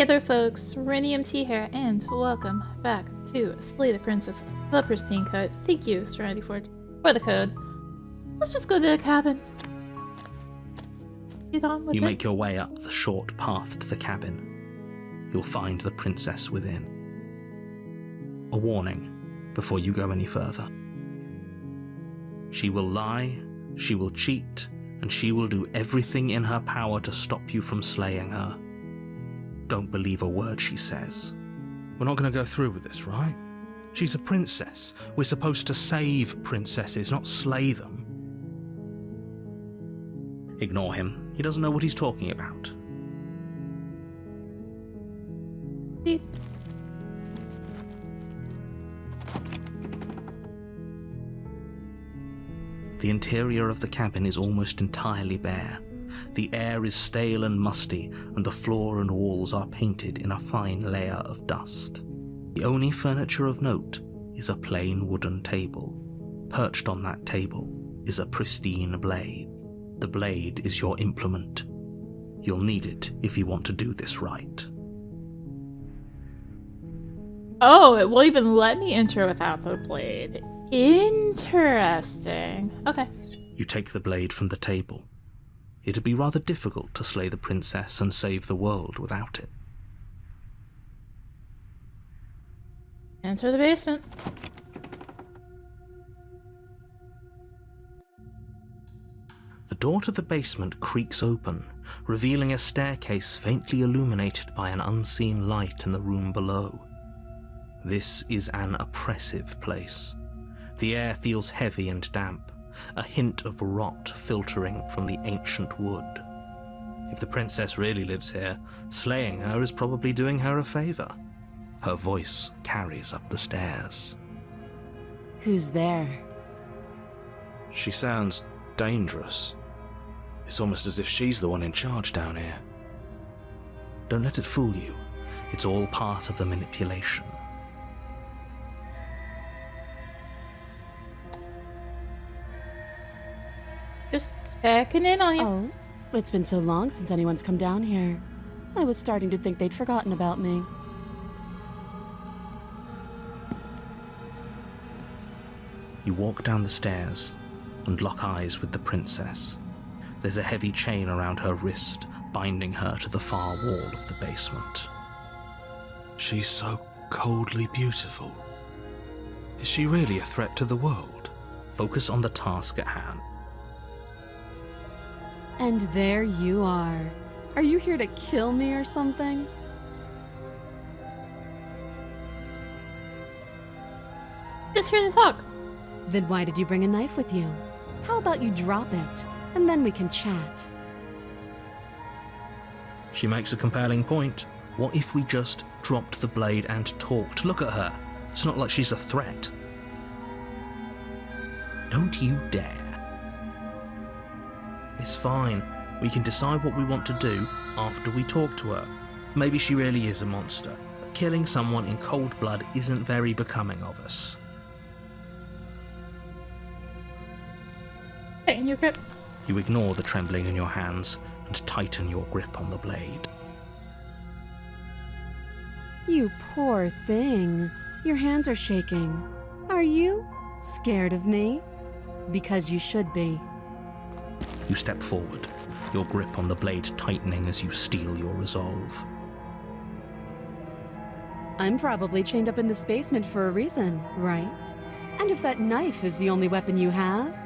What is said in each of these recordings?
Hey there folks, rinimt here, and welcome back to Slay the Princess, the Pristine Cut. Thank you, Serenity Forge, for the code. Let's just go to the cabin. Get on with it. You make your way up the short path to the cabin. You'll find the princess within. A warning before you go any further. She will lie, she will cheat, and she will do everything in her power to stop you from slaying her. Don't believe a word she says. We're not going to go through with this, right? She's a princess. We're supposed to save princesses, not slay them. Ignore him. He doesn't know what he's talking about. The interior of the cabin is almost entirely bare. The air is stale and musty, and the floor and walls are painted in a fine layer of dust. The only furniture of note is a plain wooden table. Perched on that table is a pristine blade. The blade is your implement. You'll need it if you want to do this right. Oh, it will even let me enter without the blade. Interesting. Okay. You take the blade from the table. It'd be rather difficult to slay the princess and save the world without it. Enter the basement. The door to the basement creaks open, revealing a staircase faintly illuminated by an unseen light in the room below. This is an oppressive place. The air feels heavy and damp, a hint of rot filtering from the ancient wood. If the princess really lives here, slaying her is probably doing her a favor. Her voice carries up the stairs. Who's there? She sounds dangerous. It's almost as if she's the one in charge down here. Don't let it fool you. It's all part of the manipulation. Just checking in on you. Oh, it's been so long since anyone's come down here. I was starting to think they'd forgotten about me. You walk down the stairs and lock eyes with the princess. There's a heavy chain around her wrist, binding her to the far wall of the basement. She's so coldly beautiful. Is she really a threat to the world? Focus on the task at hand. And there you are. Are you here to kill me or something? Just here to talk. Then why did you bring a knife with you? How about you drop it, and then we can chat? She makes a compelling point. What if we just dropped the blade and talked? Look at her. It's not like she's a threat. Don't you dare. It's fine. We can decide what we want to do after we talk to her. Maybe she really is a monster, but killing someone in cold blood isn't very becoming of us. Tighten your grip. You ignore the trembling in your hands and tighten your grip on the blade. You poor thing. Your hands are shaking. Are you scared of me? Because you should be. You step forward, your grip on the blade tightening as you steel your resolve. I'm probably chained up in this basement for a reason, right? And if that knife is the only weapon you have,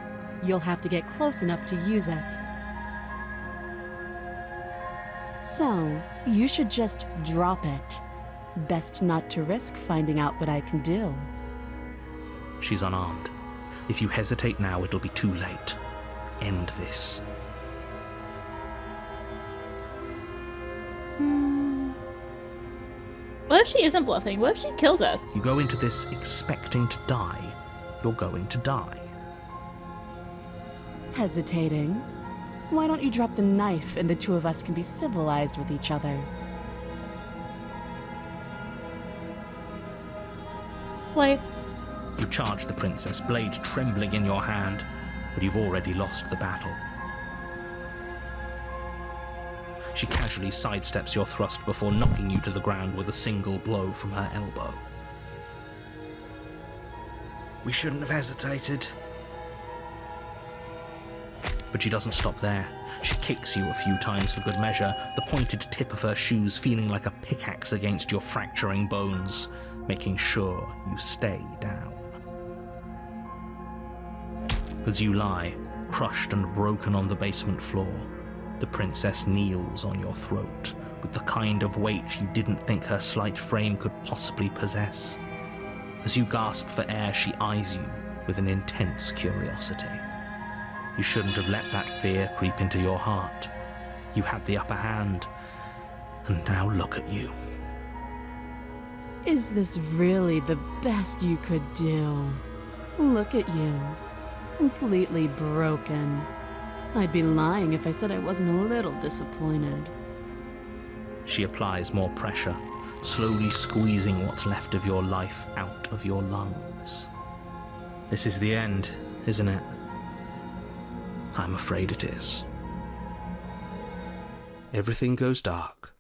you'll have to get close enough to use it. So, you should just drop it. Best not to risk finding out what I can do. She's unarmed. If you hesitate now, it'll be too late. End this. What if she isn't bluffing? What if she kills us? You go into this expecting to die. You're going to die. Hesitating? Why don't you drop the knife and the two of us can be civilized with each other? Play. You charge the princess, blade trembling in your hand, but you've already lost the battle. She casually sidesteps your thrust before knocking you to the ground with a single blow from her elbow. We shouldn't have hesitated. But she doesn't stop there. She kicks you a few times for good measure, the pointed tip of her shoes feeling like a pickaxe against your fracturing bones, making sure you stay down. As you lie, crushed and broken on the basement floor, the princess kneels on your throat with the kind of weight you didn't think her slight frame could possibly possess. As you gasp for air, she eyes you with an intense curiosity. You shouldn't have let that fear creep into your heart. You had the upper hand, and now look at you. Is this really the best you could do? Look at you. Completely broken. I'd be lying if I said I wasn't a little disappointed. She applies more pressure, slowly squeezing what's left of your life out of your lungs. This is the end, isn't it? I'm afraid it is. Everything goes dark,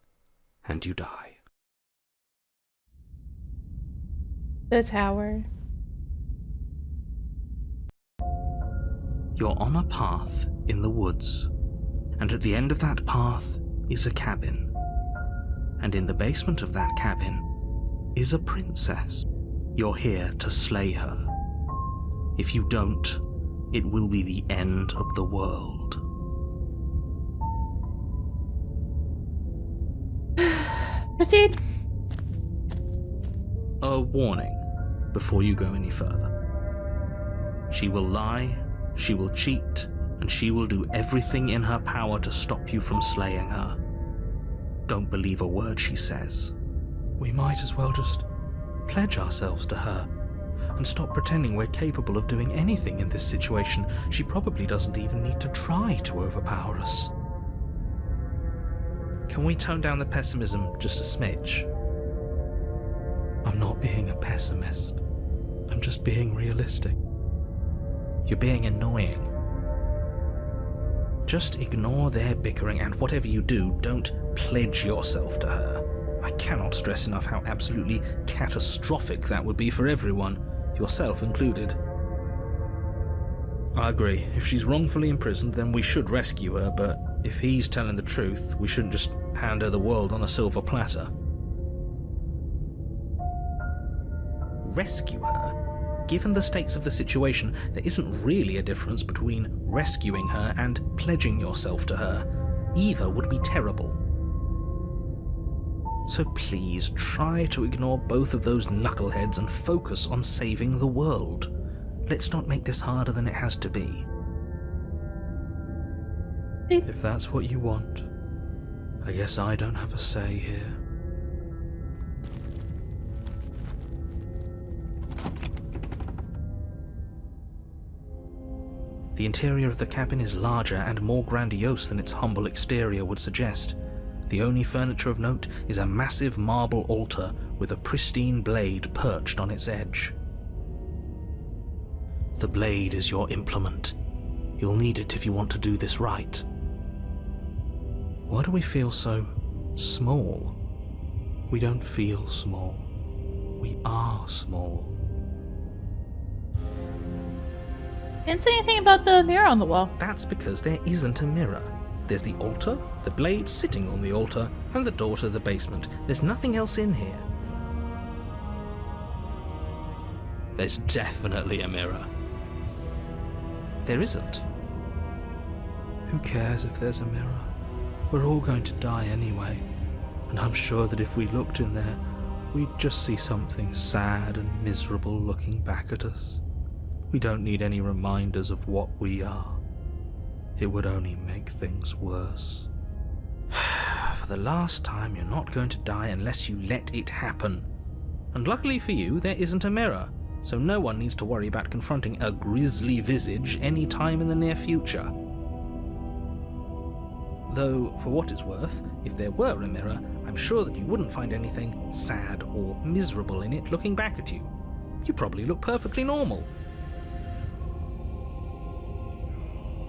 and you die. The tower. You're on a path in the woods, and at the end of that path is a cabin. And in the basement of that cabin is a princess. You're here to slay her. If you don't, it will be the end of the world. Proceed. A warning before you go any further. She will lie, she will cheat, and she will do everything in her power to stop you from slaying her. Don't believe a word she says. We might as well just pledge ourselves to her and stop pretending we're capable of doing anything in this situation. She probably doesn't even need to try to overpower us. Can we tone down the pessimism just a smidge? I'm not being a pessimist. I'm just being realistic. You're being annoying. Just ignore their bickering, and whatever you do, don't pledge yourself to her. I cannot stress enough how absolutely catastrophic that would be for everyone, yourself included. I agree. If she's wrongfully imprisoned, then we should rescue her, but if he's telling the truth, we shouldn't just hand her the world on a silver platter. Rescue her? Given the stakes of the situation, there isn't really a difference between rescuing her and pledging yourself to her. Either would be terrible. So please try to ignore both of those knuckleheads and focus on saving the world. Let's not make this harder than it has to be. If that's what you want, I guess I don't have a say here. The interior of the cabin is larger and more grandiose than its humble exterior would suggest. The only furniture of note is a massive marble altar with a pristine blade perched on its edge. The blade is your implement. You'll need it if you want to do this right. Why do we feel so small? We don't feel small. We are small. Didn't say anything about the mirror on the wall. That's because there isn't a mirror. There's the altar, the blade sitting on the altar, and the door to the basement. There's nothing else in here. There's definitely a mirror. There isn't. Who cares if there's a mirror? We're all going to die anyway, and I'm sure that if we looked in there, we'd just see something sad and miserable looking back at us. We don't need any reminders of what we are. It would only make things worse. For the last time, you're not going to die unless you let it happen. And luckily for you, there isn't a mirror, so no one needs to worry about confronting a grisly visage any time in the near future. Though, for what it's worth, if there were a mirror, I'm sure that you wouldn't find anything sad or miserable in it looking back at you. You probably look perfectly normal.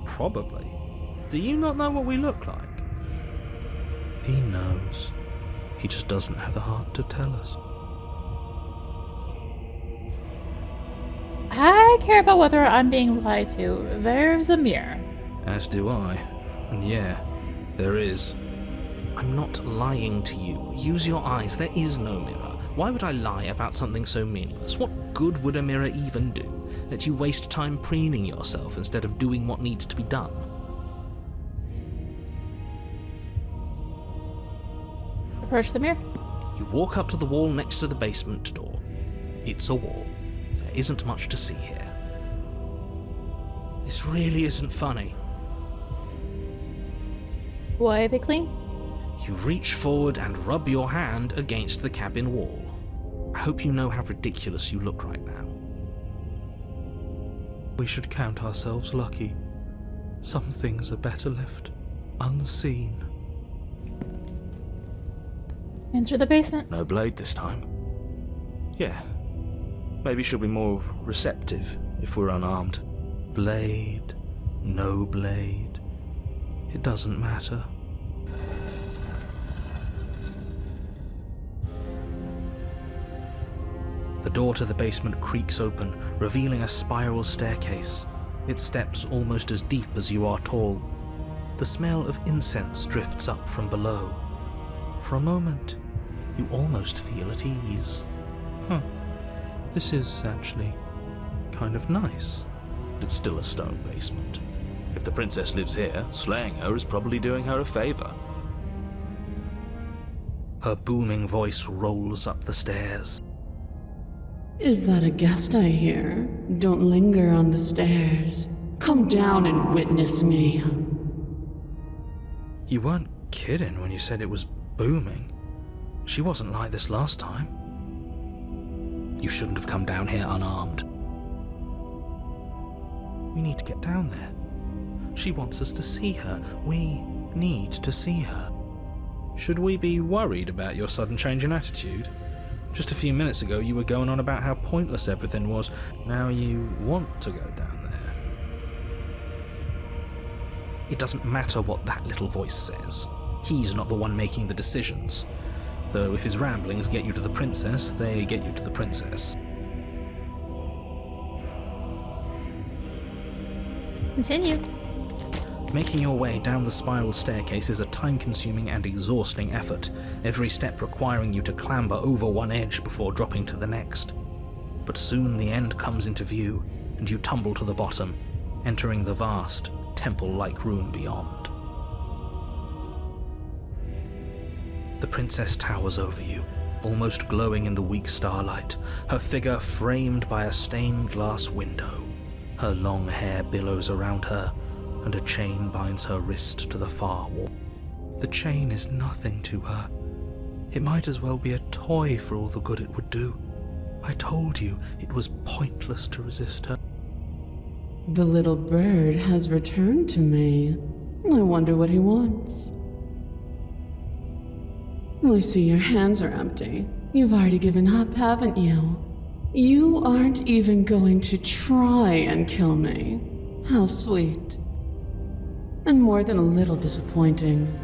Probably. Do you not know what we look like? He knows. He just doesn't have the heart to tell us. I care about whether I'm being lied to. There's a mirror. As do I. And yeah, there is. I'm not lying to you. Use your eyes. There is no mirror. Why would I lie about something so meaningless? What good would a mirror even do? Let you waste time preening yourself instead of doing what needs to be done. Approach the mirror. You walk up to the wall next to the basement door. It's a wall. There isn't much to see here. This really isn't funny. Wipe it clean. You reach forward and rub your hand against the cabin wall. I hope you know how ridiculous you look right now. We should count ourselves lucky. Some things are better left unseen. Enter the basement. No blade this time. Yeah. Maybe she'll be more receptive if we're unarmed. Blade, no blade. It doesn't matter. The door to the basement creaks open, revealing a spiral staircase. Its steps almost as deep as you are tall. The smell of incense drifts up from below. For a moment, you almost feel at ease. This is actually kind of nice. It's still a stone basement. If the princess lives here, slaying her is probably doing her a favor. Her booming voice rolls up the stairs. Is that a guest I hear? Don't linger on the stairs. Come down and witness me. You weren't kidding when you said it was booming. She wasn't like this last time. You shouldn't have come down here unarmed. We need to get down there. She wants us to see her. We need to see her. Should we be worried about your sudden change in attitude? Just a few minutes ago you were going on about how pointless everything was. Now you want to go down there. It doesn't matter what that little voice says. He's not the one making the decisions. Though if his ramblings get you to the princess, they get you to the princess. Continue. Making your way down the spiral staircase is a time-consuming and exhausting effort, every step requiring you to clamber over one edge before dropping to the next. But soon the end comes into view, and you tumble to the bottom, entering the vast, temple-like room beyond. The princess towers over you, almost glowing in the weak starlight, her figure framed by a stained glass window. Her long hair billows around her, and a chain binds her wrist to the far wall. The chain is nothing to her. It might as well be a toy for all the good it would do. I told you it was pointless to resist her. The little bird has returned to me. I wonder what he wants. I see your hands are empty. You've already given up, haven't you? You aren't even going to try and kill me. How sweet. And more than a little disappointing.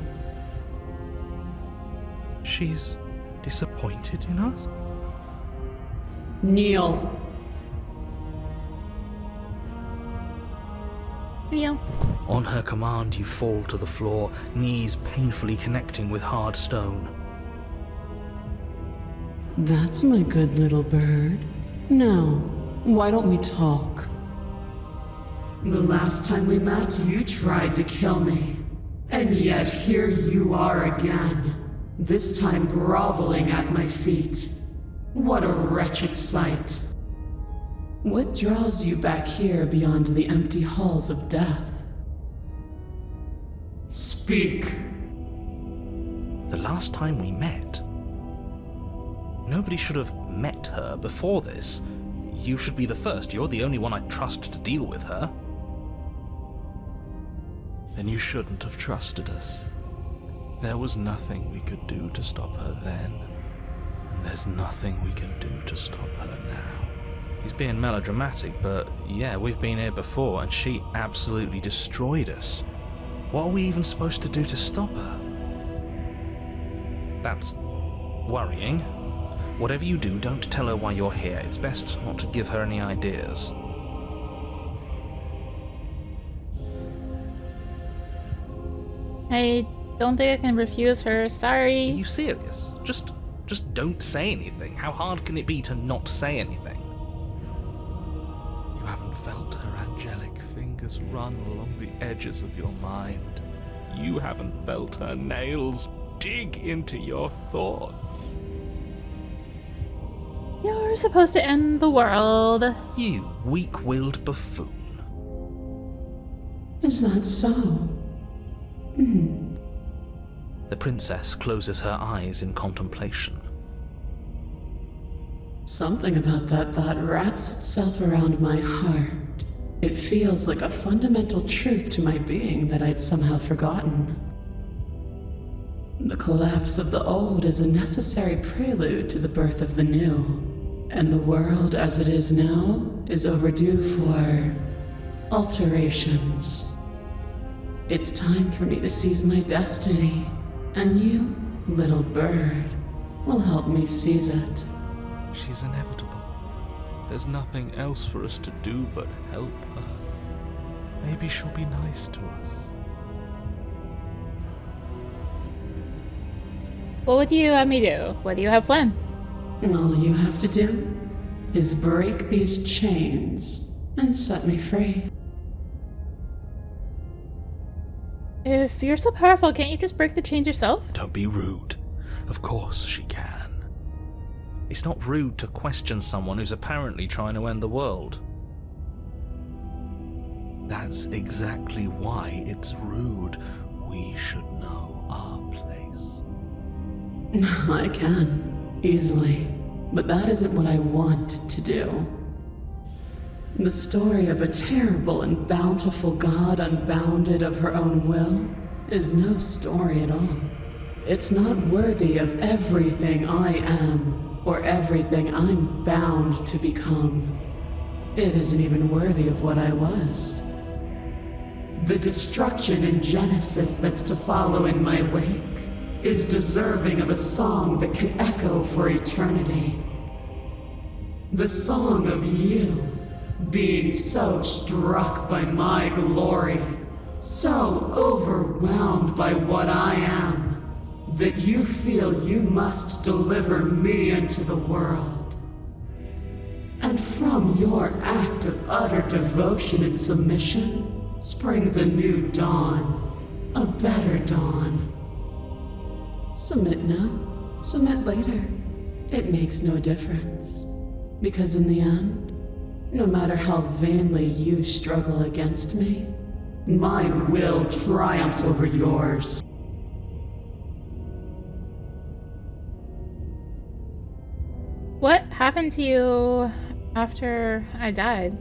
She's disappointed in us? Kneel. Kneel. On her command, you fall to the floor, knees painfully connecting with hard stone. That's my good little bird. Now, why don't we talk? The last time we met, you tried to kill me. And yet here you are again. This time groveling at my feet. What a wretched sight. What draws you back here beyond the empty halls of death? Speak. The last time we met? Nobody should have met her before this. You should be the first. You're the only one I'd trust to deal with her. Then you shouldn't have trusted us. There was nothing we could do to stop her then, and there's nothing we can do to stop her now. He's being melodramatic, but yeah, we've been here before, and she absolutely destroyed us. What are we even supposed to do to stop her? That's worrying. Whatever you do, don't tell her why you're here. It's best not to give her any ideas. I don't think I can refuse her. Are Sorry. you serious? Just don't say anything. How hard can it be to not say anything? You haven't felt her angelic fingers run along the edges of your mind. You haven't felt her nails dig into your thoughts. You're supposed to end the world. You weak-willed buffoon. Is that so? The princess closes her eyes in contemplation. Something about that thought wraps itself around my heart. It feels like a fundamental truth to my being that I'd somehow forgotten. The collapse of the old is a necessary prelude to the birth of the new, and the world as it is now is overdue for alterations. It's time for me to seize my destiny, and you, little bird, will help me seize it. She's inevitable. There's nothing else for us to do but help her. Maybe she'll be nice to us. What would you have me do? What do you have planned? All you have to do is break these chains and set me free. If you're so powerful, can't you just break the chains yourself? Don't be rude. Of course she can. It's not rude to question someone who's apparently trying to end the world. That's exactly why it's rude. We should know our place. I can, easily, but that isn't what I want to do. The story of a terrible and bountiful god unbounded of her own will is no story at all. It's not worthy of everything I am, or everything I'm bound to become. It isn't even worthy of what I was. The destruction in Genesis that's to follow in my wake is deserving of a song that can echo for eternity. The song of you, being so struck by my glory, so overwhelmed by what I am, that you feel you must deliver me into the world. And from your act of utter devotion and submission springs a new dawn, a better dawn. Submit now, submit later. It makes no difference. Because in the end, no matter how vainly you struggle against me, my will triumphs over yours. What happened to you after I died?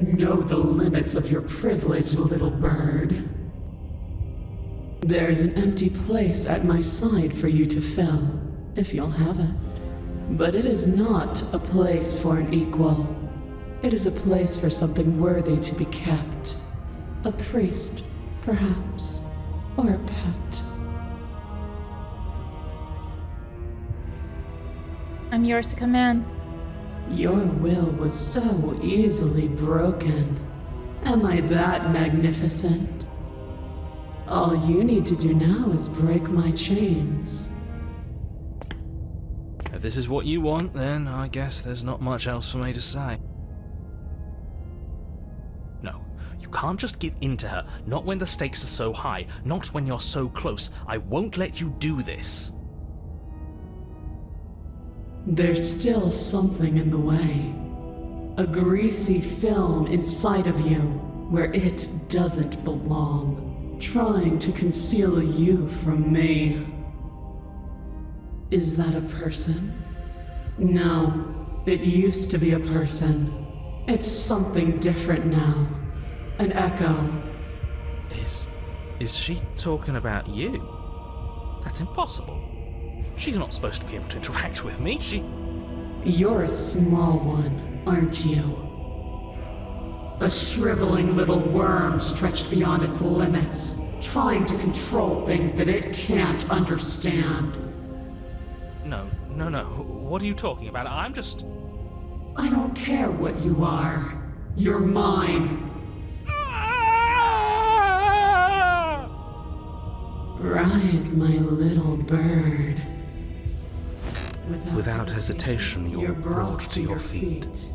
Know the limits of your privilege, little bird. There's an empty place at my side for you to fill, if you'll have it. But it is not a place for an equal. It is a place for something worthy to be kept. A priest, perhaps, or a pet. I'm yours to command. Your will was so easily broken. Am I that magnificent? All you need to do now is break my chains. If this is what you want, then I guess there's not much else for me to say. No, you can't just give in to her, not when the stakes are so high, not when you're so close. I won't let you do this. There's still something in the way. A greasy film inside of you where it doesn't belong, trying to conceal you from me. Is that a person? No, it used to be a person. It's something different now. An echo. Is she talking about you? That's impossible. She's not supposed to be able to interact with me. You're a small one, aren't you? A shriveling little worm stretched beyond its limits, trying to control things that it can't understand. No, what are you talking about? I'm just... I don't care what you are. You're mine. Rise, my little bird. Without hesitation, you're brought to your feet.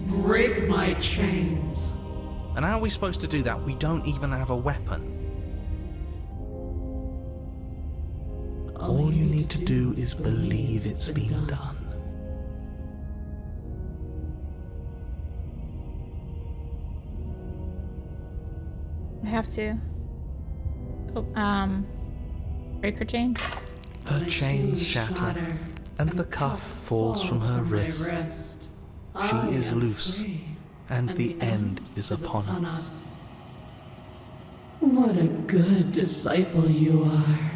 Break my chains. And how are we supposed to do that? We don't even have a weapon. All you need to do is believe it's been done. I have to. Break her chains. Her chains shatter, and the cuff falls from her wrist. She is loose, and the end is upon us. What a good disciple you are.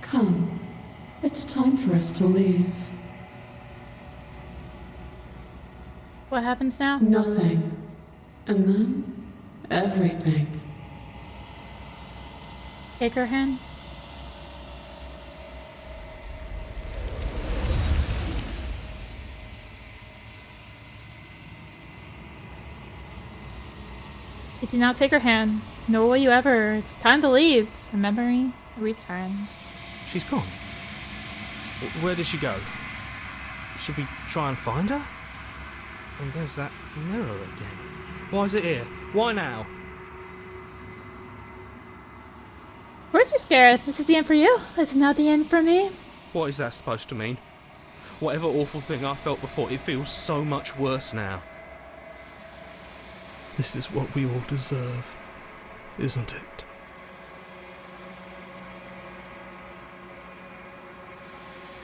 Come, it's time for us to leave. What happens now? Nothing. And then, everything. Take her hand. You do not take her hand, nor will you ever. It's time to leave. Her memory returns. She's gone. Where did she go? Should we try and find her? And there's that mirror again. Why is it here? Why now? Where's you scared? This is the end for you. It's not the end for me. What is that supposed to mean? Whatever awful thing I felt before, it feels so much worse now. This is what we all deserve, isn't it?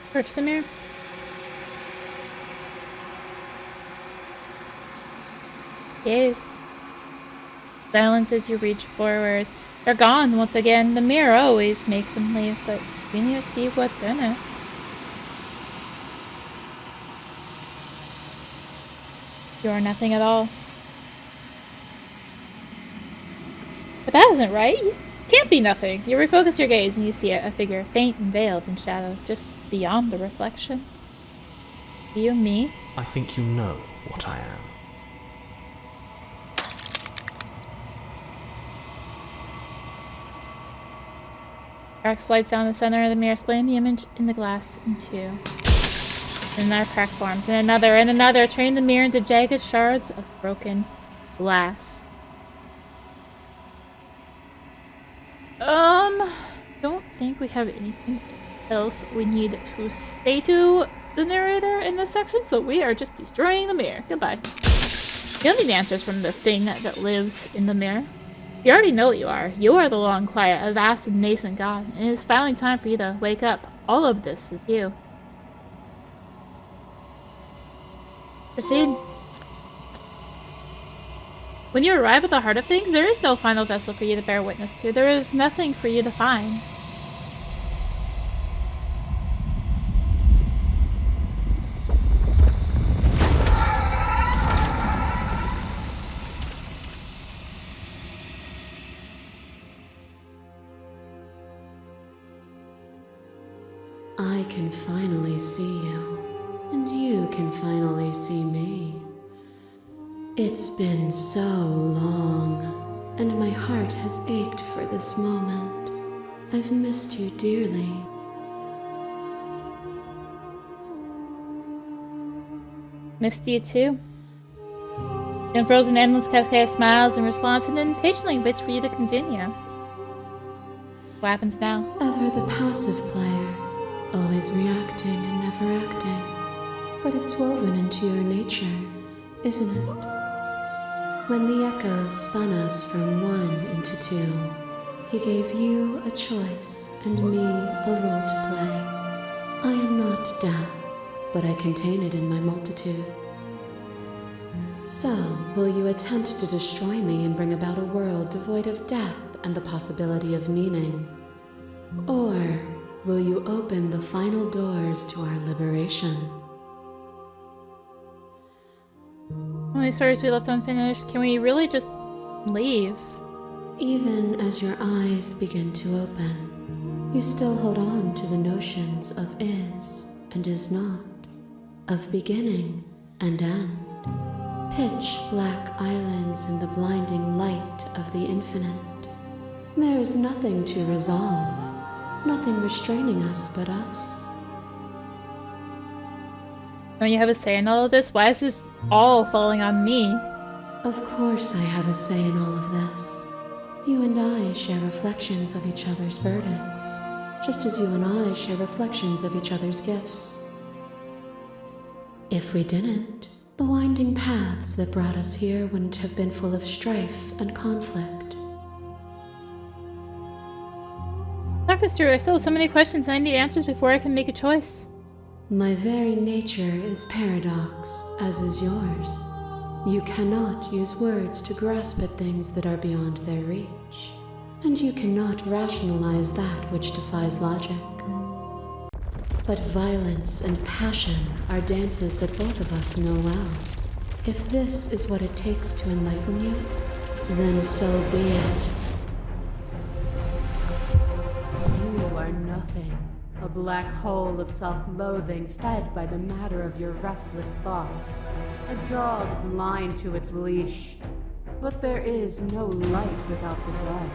Approach the mirror. Yes. Silence as you reach forward. They're gone once again. The mirror always makes them leave, but we need to see what's in it. You're nothing at all. But that isn't right. You can't be nothing. You refocus your gaze and you see a figure faint and veiled in shadow, just beyond the reflection. You, me? I think you know what I am. Dark slides down the center of the mirror, splitting the image in the glass in two. And another crack forms, and another, turning the mirror into jagged shards of broken glass. Don't think we have anything else we need to say to the narrator in this section, so we are just destroying the mirror. Goodbye. You don't need answers from the thing that lives in the mirror. You already know what you are. You are the long quiet, a vast and nascent god, and it is finally time for you to wake up. All of this is you. Proceed. When you arrive at the heart of things, there is no final vessel for you to bear witness to. There is nothing for you to find. I can finally see you, and you can finally see me. It's been so long, and my heart has ached for this moment. I've missed you dearly. Missed you too. It unfurls an endless cascade of smiles in response and then patiently waits for you to continue. What happens now? Ever the passive player, always reacting and never acting. But it's woven into your nature, isn't it? When the echoes spun us from one into two, he gave you a choice and me a role to play. I am not death, but I contain it in my multitudes. So, will you attempt to destroy me and bring about a world devoid of death and the possibility of meaning? Or will you open the final doors to our liberation? Only stories we left unfinished. Can we really just leave? Even as your eyes begin to open, You still hold on to the notions of is and is not, of beginning and end. Pitch black islands in the blinding light of the infinite. There is nothing to resolve, nothing restraining us but us. Don't you have a say in all of this? Why is this all falling on me? Of course I have a say in all of this. You and I share reflections of each other's burdens, just as you and I share reflections of each other's gifts. If we didn't, the winding paths that brought us here wouldn't have been full of strife and conflict. Talk this through. I still have so many questions and I need answers before I can make a choice. My very nature is paradox, as is yours. You cannot use words to grasp at things that are beyond their reach, and you cannot rationalize that which defies logic. But violence and passion are dances that both of us know well. If this is what it takes to enlighten you, then so be it. You are nothing. A black hole of self-loathing fed by the matter of your restless thoughts. A dog blind to its leash. But there is no light without the dark.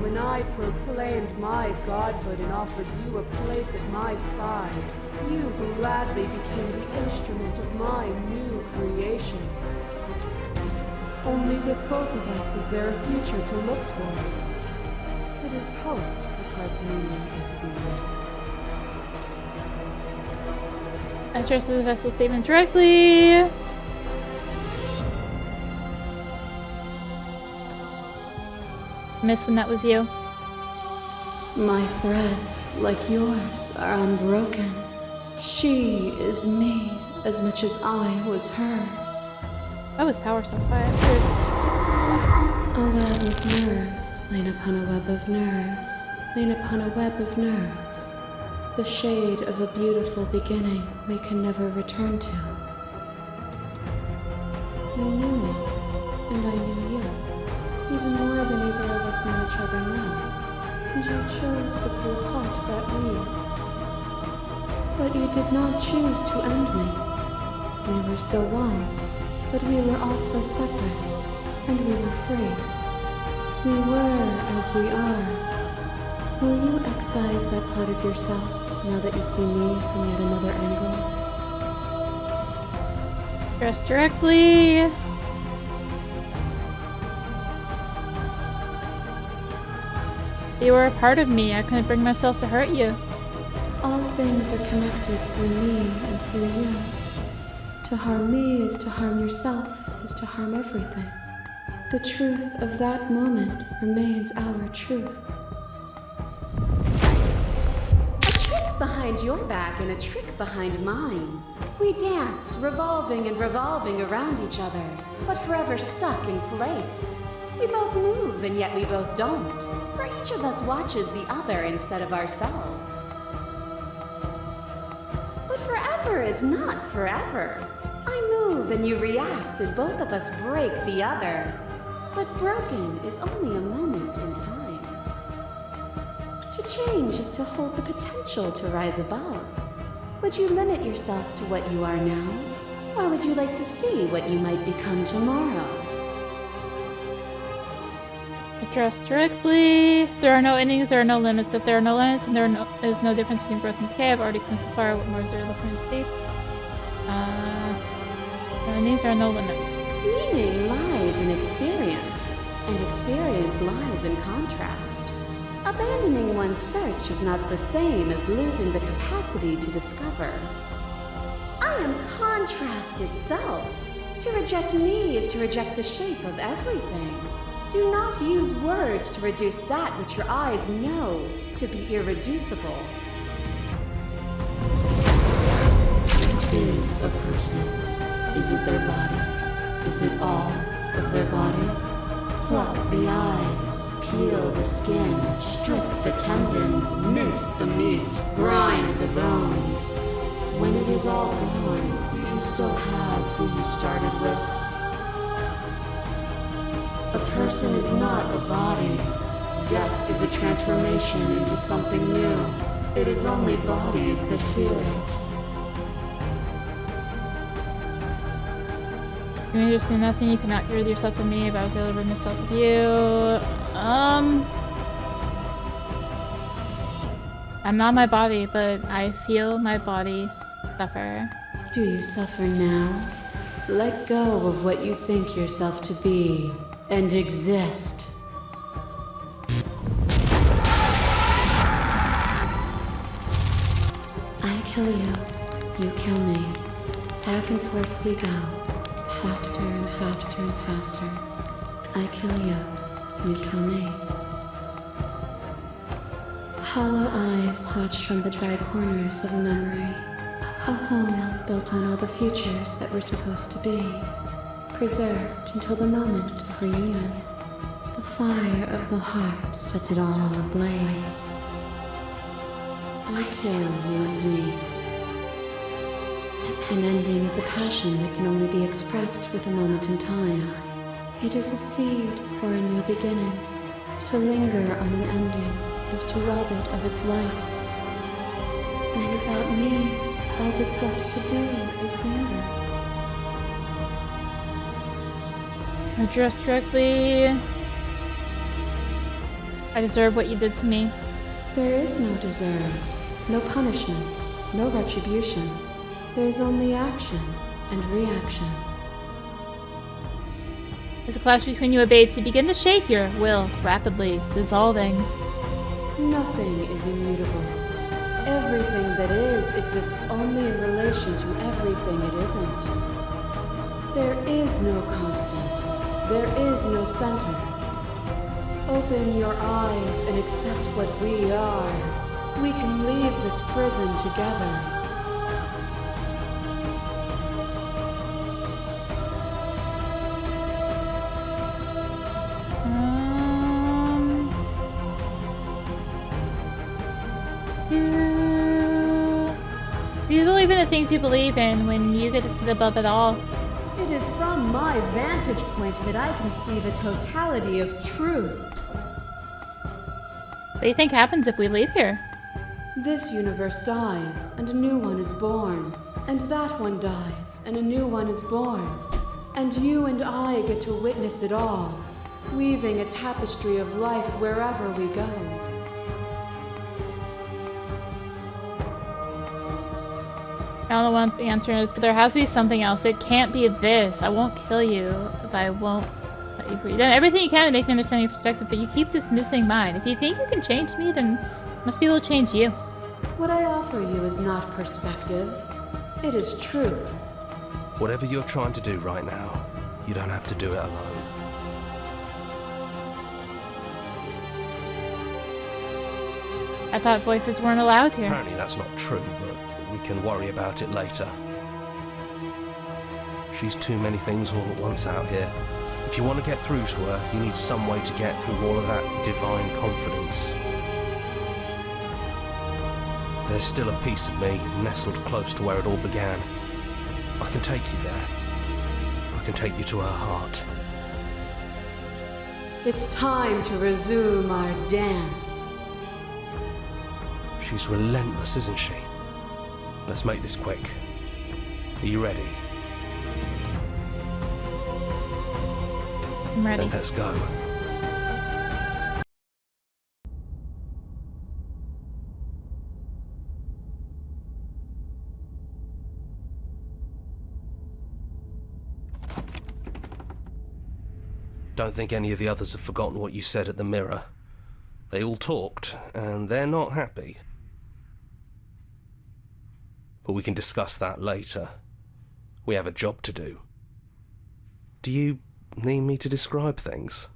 When I proclaimed my godhood and offered you a place at my side, you gladly became the instrument of my new creation. Only with both of us is there a future to look towards. It is hope that carves meaning into being. I trusted the vessel statement directly. Miss when that was you. My threads, like yours, are unbroken. She is me as much as I was her. That was Tower so far. A web of nerves, lain upon a web of nerves, lain upon a web of nerves. The shade of a beautiful beginning we can never return to. You knew me, and I knew you, even more than either of us know each other now. And you chose to pull apart that weave. But you did not choose to end me. We were still one, but we were also separate, and we were free. We were as we are. Will you excise that part of yourself now that you see me from yet another angle? Dress directly. You were a part of me. I couldn't bring myself to hurt you. All things are connected through me and through you. To harm me is to harm yourself, is to harm everything. The truth of that moment remains our truth. A trick behind your back and a trick behind mine. We dance, revolving and revolving around each other, but forever stuck in place. We both move and yet we both don't, for each of us watches the other instead of ourselves. But forever is not forever. I move and you react and both of us break the other. But broken is only a moment in time. To change is to hold the potential to rise above. Would you limit yourself to what you are now? Or would you like to see what you might become tomorrow? Address directly. If there are no endings, there are no limits. If there are no limits, and there is no difference between growth and decay. I've already come so far. What more is there left in this state? No endings, there are no limits. Meaning lies in experience, and experience lies in contrast. Abandoning one's search is not the same as losing the capacity to discover. I am contrast itself. To reject me is to reject the shape of everything. Do not use words to reduce that which your eyes know to be irreducible. What is a person? Is it their body? Is it all of their body? Pluck the eyes, peel the skin, strip the tendons, mince the meat, grind the bones. When it is all gone, do you still have who you started with? A person is not a body. death is a transformation into something new. It is only bodies that feel it. You understand nothing, you cannot rid yourself of me, but I was able to rid myself of you. I'm not my body, but I feel my body suffer. Do you suffer now? Let go of what you think yourself to be, and exist. I kill you, you kill me. Back and forth we go. Faster and faster and faster. I kill you, you kill me. Hollow eyes watch from the dry corners of a memory. A home built on all the futures that were supposed to be. Preserved until the moment of reunion. The fire of the heart sets it all ablaze. I kill you and me. An ending is a passion that can only be expressed with a moment in time. It is a seed for a new beginning. To linger on an ending is to rob it of its life. And without me, all that's left to do is linger. Address directly. I deserve what you did to me. There is no deserve, no punishment, no retribution. There's only action and reaction. As a clash between you abates, you begin to shake your will, rapidly dissolving. Nothing is immutable. Everything that is exists only in relation to everything it isn't. There is no constant. There is no center. Open your eyes and accept what we are. We can leave this prison together. You believe in the things you believe in when you get to sit above it all. It is from my vantage point that I can see the totality of truth. What do you think happens if we leave here? This universe dies, and a new one is born. And that one dies, and a new one is born. And you and I get to witness it all, weaving a tapestry of life wherever we go. I don't know what the answer is, but there has to be something else. It can't be this. I won't kill you, but I won't let you free. You've done everything you can to make me understand your perspective, but you keep dismissing mine. If you think you can change me, then I must be able to change you. What I offer you is not perspective. It is truth. Whatever you're trying to do right now, you don't have to do it alone. I thought voices weren't allowed here. Apparently that's not true, but we can worry about it later. She's too many things all at once out here. If you want to get through to her, you need some way to get through all of that divine confidence. There's still a piece of me nestled close to where it all began. I can take you there. I can take you to her heart. It's time to resume our dance. She's relentless, isn't she? Let's make this quick. Are you ready? I'm ready. Then let's go. Don't think any of the others have forgotten what you said at the mirror. They all talked, and they're not happy. But we can discuss that later. We have a job to do. Do you need me to describe things?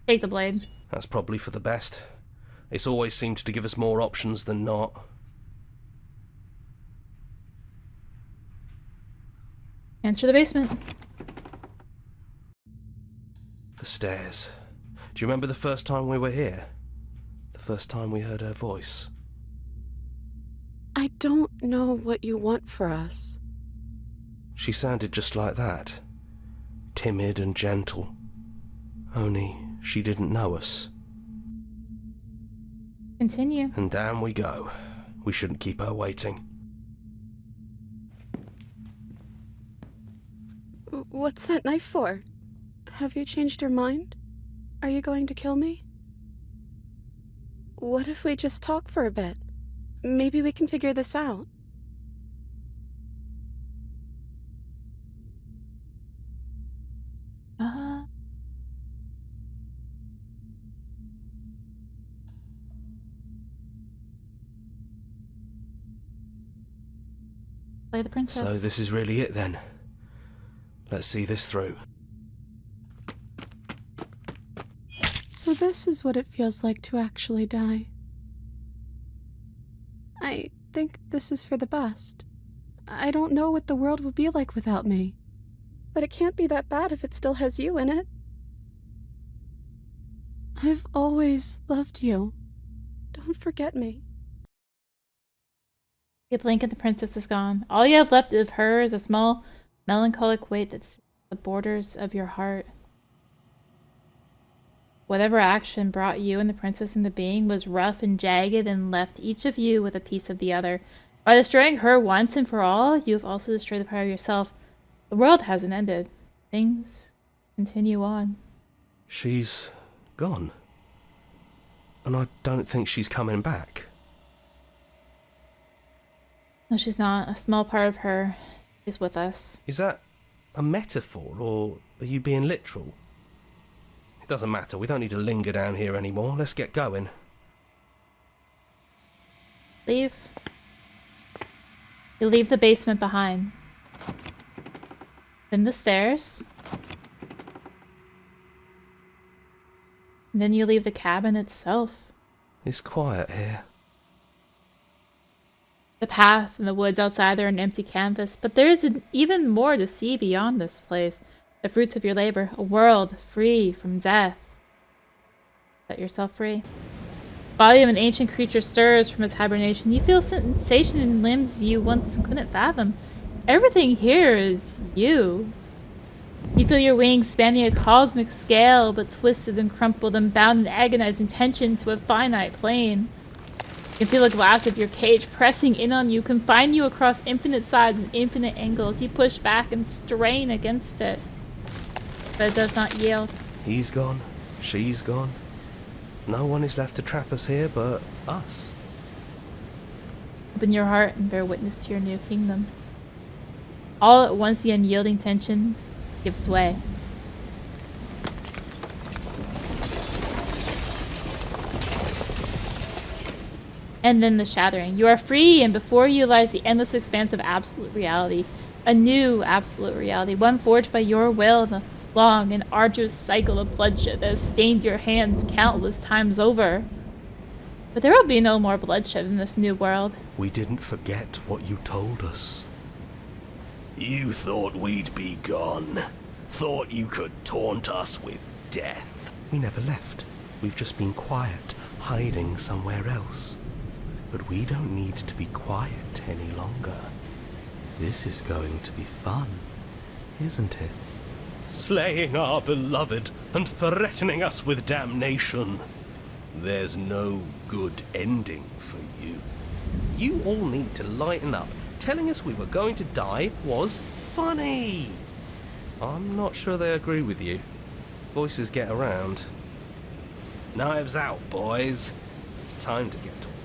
Take the blade. That's probably for the best. It's always seemed to give us more options than not. Enter the basement. The stairs. Do you remember the first time we were here? The first time we heard her voice? I don't know what you want for us. She sounded just like that. timid and gentle. Only she didn't know us. Continue. And down we go. We shouldn't keep her waiting. What's that knife for? Have you changed your mind? Are you going to kill me? What if we just talk for a bit? Maybe we can figure this out. Play the princess. So this is really it then. Let's see this through. So this is what it feels like to actually die. I think this is for the best. I don't know what the world will be like without me. But it can't be that bad if it still has you in it. I've always loved you. Don't forget me. You blink and the princess is gone. All you have left of her is a small, melancholic weight that sits at the borders of your heart. Whatever action brought you and the princess into being was rough and jagged and left each of you with a piece of the other. By destroying her once and for all, you have also destroyed a part of yourself. The world hasn't ended. Things continue on. She's gone. And I don't think she's coming back. No, she's not. A small part of her is with us. Is that a metaphor, or are you being literal? It doesn't matter, we don't need to linger down here anymore. Let's get going. Leave. You leave the basement behind. Then the stairs. And then you leave the cabin itself. It's quiet here. The path and the woods outside are an empty canvas, but there is even more to see beyond this place. The fruits of your labor, a world free from death. Set yourself free. Body of an ancient creature stirs from its hibernation. You feel sensation in limbs you once couldn't fathom. Everything here is you. You feel your wings spanning a cosmic scale, but twisted and crumpled and bound in agonizing tension to a finite plane. You can feel the glass of your cage pressing in on you, confine you across infinite sides and infinite angles. You push back and strain against it, but it does not yield. He's gone. She's gone. No one is left to trap us here but us. Open your heart and bear witness to your new kingdom. All at once the unyielding tension gives way. And then the shattering. You are free, and before you lies the endless expanse of absolute reality. A new absolute reality, one forged by your will in the long and arduous cycle of bloodshed that has stained your hands countless times over. But there will be no more bloodshed in this new world. We didn't forget what you told us. You thought we'd be gone. Thought you could taunt us with death. We never left. We've just been quiet, hiding somewhere else. But we don't need to be quiet any longer. This is going to be fun, isn't it? Slaying our beloved and threatening us with damnation. There's no good ending for you. You all need to lighten up. Telling us we were going to die was funny. I'm not sure they agree with you. Voices get around. Knives out, boys. It's time to get to work.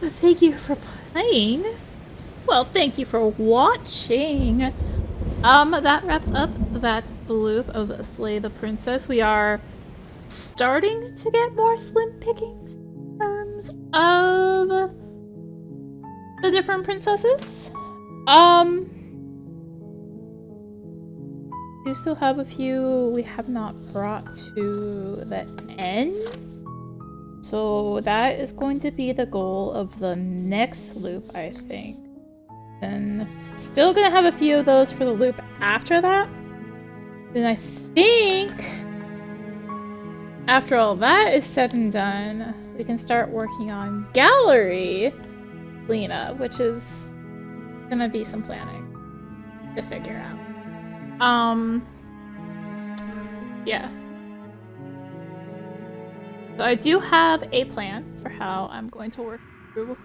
Thank you for playing. Well, thank you for watching. That wraps up that loop of Slay the Princess. We are starting to get more slim pickings in terms of the different princesses. We still have a few we have not brought to the end. So that is going to be the goal of the next loop, I think. And still gonna have a few of those for the loop after that. Then I think after all that is said and done, we can start working on gallery cleanup, which is gonna be some planning to figure out. Yeah. So I do have a plan for how I'm going to work through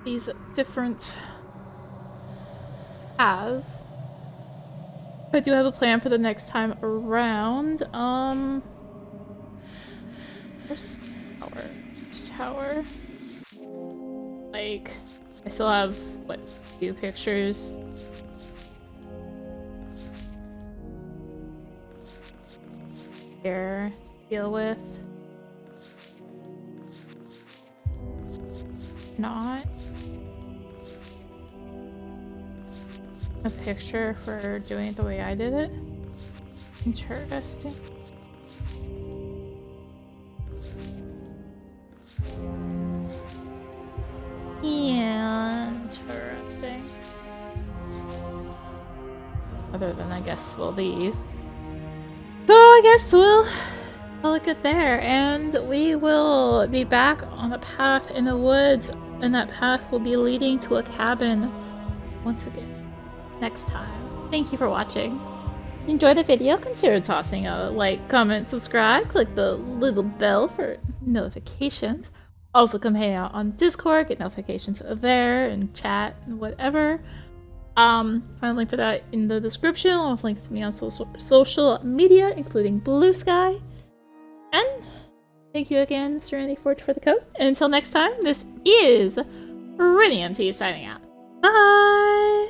these different paths. I do have a plan for the next time around. Where's tower? Tower. Like, I still have, what, 2 pictures? Here to deal with. Not a picture for doing it the way I did it. Interesting. Interesting. Other than, I guess, well, these. So I guess we'll call it good there, and we will be back on a path in the woods, and that path will be leading to a cabin once again next time. Thank you for watching. Enjoy the video, consider tossing a like, comment, subscribe, click the little bell for notifications. Also come hang out on Discord, get notifications there, and chat, and whatever. Find a link for that in the description, along with links to me on social media, including Blue Sky. And thank you again, Serenity Forge, for the code. And until next time, this is rinimt signing out. Bye!